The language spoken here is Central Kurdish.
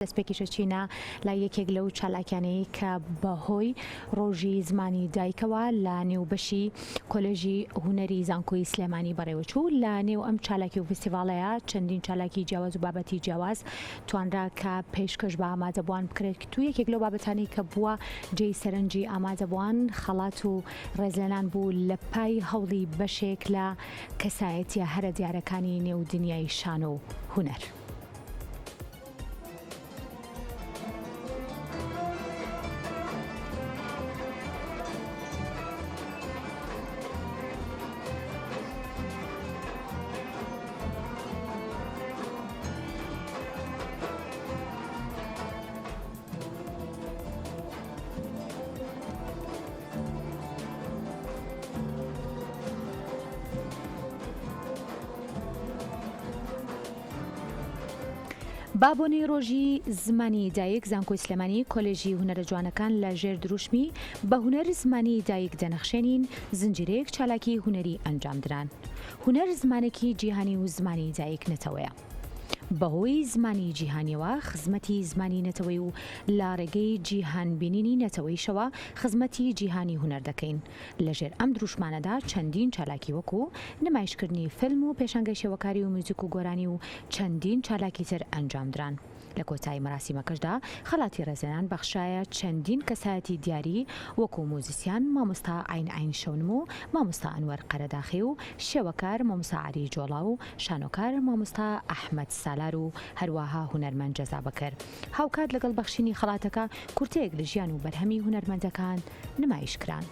دەستپێکیشەچینە لە یەکێک لەو چالاکیانەی کە بەهۆی ڕۆژی زمانی دایکەوە لە نێوبەشی کۆلێژی هونەری زانکۆی سلێمانی بەڕێوەچوو لە نێو ئەم چالاکی و فستیڤاڵەیە چەندین چالاکی جیاواز و بابەتی جیاواز توانرا کە پێشکەش بە ئامادەبووان بکرێت تو یەکێک لەو بابەتانی کە بووە جێی سەرنجی ئامادەبووان خەڵات و ڕێزلێنان بوو لە پای هەوڵی بەشێک لە کەسایەتیە هەرە دیارەکانی نێو دنیای شان و هونەر. بابۆنەی ڕۆژی زمانی دایک زانکۆی سلێمانی کۆلێژی هونەرە جوانەکان لە ژێر دروشمی بە هونەر زمانی دایک دەنەخشێنین زنجیرەیەک چالاکی هونەری ئەنجامدران. هونەر زمانێکی جیهانی و زمانی دایک نەتەوەیە. بەهۆی زمانی جیهانیەوە خزمەتی زمانی نەتەوەی و لە ڕێگەی جیهان بینینی نەتەوەیشەوە خزمەتی جیهانی هونەر دەکەین. لەژێر ئەم دروشمانەدا چەندین چالاکی وەکو نمایشکردنی فیلم و پێشانگەی شێوەکاری و موزیک و گۆرانی و چەندین چالاکی تر ئەنجامدران. لە کۆتایی مەراسیمەکەشدا خەڵاتی ڕێزێنان بەخشایە چەندین کەسایەتی دیاری وەکو موزیسیان مامۆستا عین شەونم و مامۆستا ئەنوەر قەرەداخی و شێوەکار مامۆستا عەلی جۆڵا و شانۆکار مامۆستا ئەحمەد سالار و هەروەها هونەرمەند جەزا بەکر. هاوکات لەگەڵ بەخشینی خەڵاتەکە کورتەیەک لە ژیان و بەرهەمی هونەرمەندەکان نمایشکران.